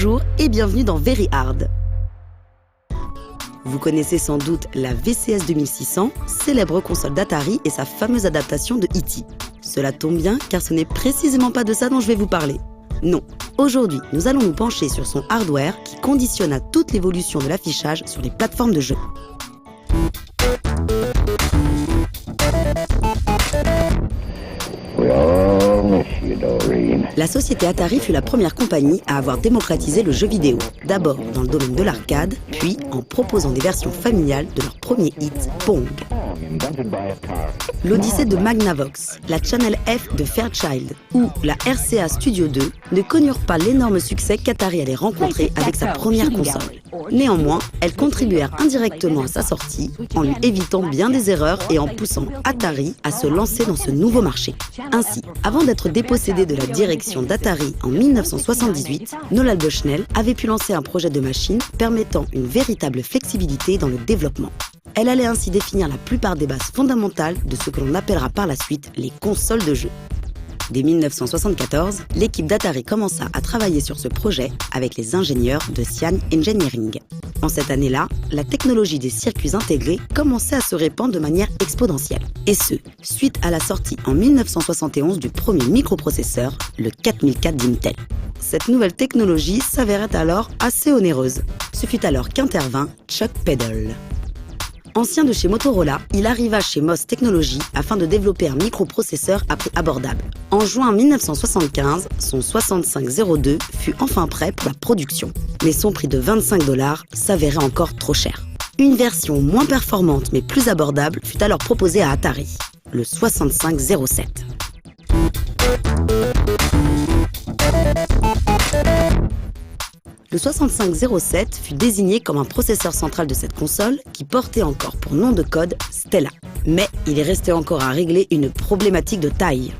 Bonjour et bienvenue dans Very Hard. Vous connaissez sans doute la VCS 2600, célèbre console d'Atari et sa fameuse adaptation de E.T. Cela tombe bien car ce n'est précisément pas de ça dont je vais vous parler. Non, aujourd'hui nous allons nous pencher sur son hardware qui conditionna toute l'évolution de l'affichage sur les plateformes de jeux. La société Atari fut la première compagnie à avoir démocratisé le jeu vidéo, d'abord dans le domaine de l'arcade, puis en proposant des versions familiales de leur premier hit, Pong. L'Odyssée de Magnavox, la Channel F de Fairchild ou la RCA Studio 2 ne connurent pas l'énorme succès qu'Atari allait rencontrer avec sa première console. Néanmoins, elles contribuèrent indirectement à sa sortie en lui évitant bien des erreurs et en poussant Atari à se lancer dans ce nouveau marché. Ainsi, avant d'être dépossédé de la direction d'Atari en 1978, Nolan Bushnell avait pu lancer un projet de machine permettant une véritable flexibilité dans le développement. Elle allait ainsi définir la plupart des bases fondamentales de ce que l'on appellera par la suite les consoles de jeux. Dès 1974, l'équipe d'Atari commença à travailler sur ce projet avec les ingénieurs de Cyan Engineering. En cette année-là, la technologie des circuits intégrés commençait à se répandre de manière exponentielle. Et ce, suite à la sortie en 1971 du premier microprocesseur, le 4004 d'Intel. Cette nouvelle technologie s'avérait alors assez onéreuse. Ce fut alors qu'intervint Chuck Peddle. Ancien de chez Motorola, il arriva chez MOS Technologies afin de développer un microprocesseur à prix abordable. En juin 1975, son 6502 fut enfin prêt pour la production. Mais son prix de $25 s'avérait encore trop cher. Une version moins performante mais plus abordable fut alors proposée à Atari, le 6507. Le 6507 fut désigné comme un processeur central de cette console qui portait encore pour nom de code Stella. Mais il est resté encore à régler une problématique de taille.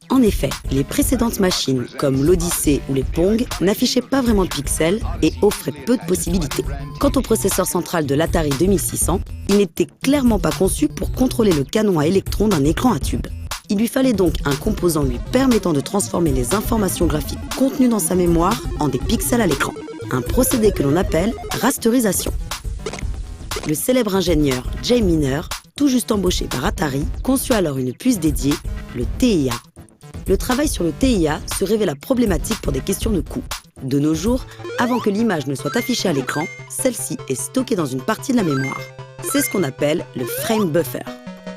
En effet, les précédentes machines, comme l'Odyssée ou les Pong, n'affichaient pas vraiment de pixels et offraient peu de possibilités. Quant au processeur central de l'Atari 2600, il n'était clairement pas conçu pour contrôler le canon à électrons d'un écran à tube. Il lui fallait donc un composant lui permettant de transformer les informations graphiques contenues dans sa mémoire en des pixels à l'écran. Un procédé que l'on appelle rasterisation. Le célèbre ingénieur Jay Miner, tout juste embauché par Atari, conçut alors une puce dédiée, le TIA. Le travail sur le TIA se révéla problématique pour des questions de coût. De nos jours, avant que l'image ne soit affichée à l'écran, celle-ci est stockée dans une partie de la mémoire. C'est ce qu'on appelle le frame buffer.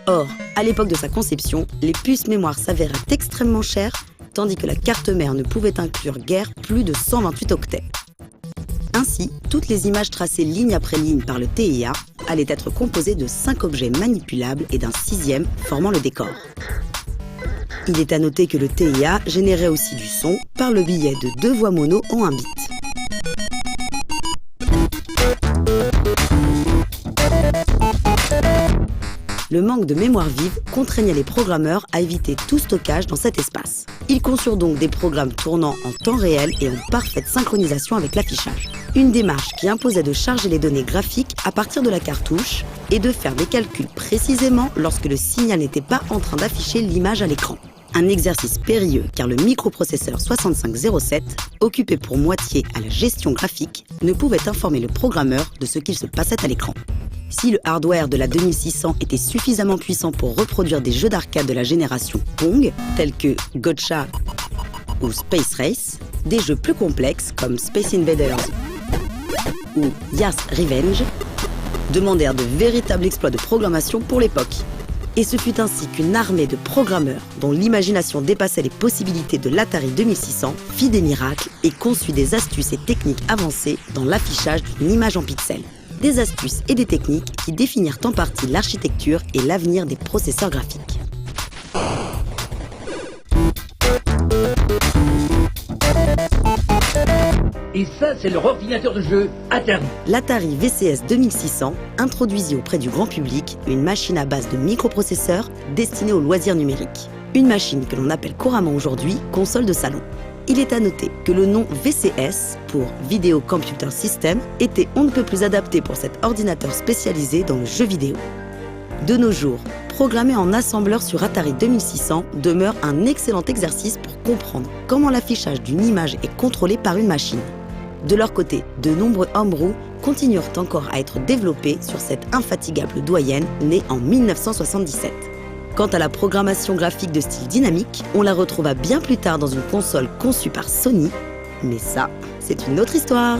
Or, à l'époque de sa conception, les puces mémoire s'avéraient extrêmement chères, tandis que la carte mère ne pouvait inclure guère plus de 128 octets. Ainsi, toutes les images tracées ligne après ligne par le TIA allaient être composées de 5 objets manipulables et d'un 6e formant le décor. Il est à noter que le TIA générait aussi du son par le biais de 2 voix mono en 1 bit. Le manque de mémoire vive contraignait les programmeurs à éviter tout stockage dans cet espace. Ils conçurent donc des programmes tournant en temps réel et en parfaite synchronisation avec l'affichage. Une démarche qui imposait de charger les données graphiques à partir de la cartouche et de faire des calculs précisément lorsque le signal n'était pas en train d'afficher l'image à l'écran. Un exercice périlleux car le microprocesseur 6507, occupé pour moitié à la gestion graphique, ne pouvait informer le programmeur de ce qu'il se passait à l'écran. Si le hardware de la 2600 était suffisamment puissant pour reproduire des jeux d'arcade de la génération Pong, tels que Gotcha ou Space Race, des jeux plus complexes comme Space Invaders ou Yas Revenge demandèrent de véritables exploits de programmation pour l'époque. Et ce fut ainsi qu'une armée de programmeurs, dont l'imagination dépassait les possibilités de l'Atari 2600, fit des miracles et conçut des astuces et techniques avancées dans l'affichage d'une image en pixels. Des astuces et des techniques qui définirent en partie l'architecture et l'avenir des processeurs graphiques. Et ça, c'est leur ordinateur de jeu Atari. L'Atari VCS 2600 introduisit auprès du grand public une machine à base de microprocesseurs destinée aux loisirs numériques. Une machine que l'on appelle couramment aujourd'hui console de salon. Il est à noter que le nom VCS, pour Video Computer System, était on ne peut plus adapté pour cet ordinateur spécialisé dans le jeu vidéo. De nos jours, programmer en assembleur sur Atari 2600 demeure un excellent exercice pour comprendre comment l'affichage d'une image est contrôlé par une machine. De leur côté, de nombreux homebrew continueront encore à être développés sur cette infatigable doyenne née en 1977. Quant à la programmation graphique de style dynamique, on la retrouva bien plus tard dans une console conçue par Sony, mais ça, c'est une autre histoire.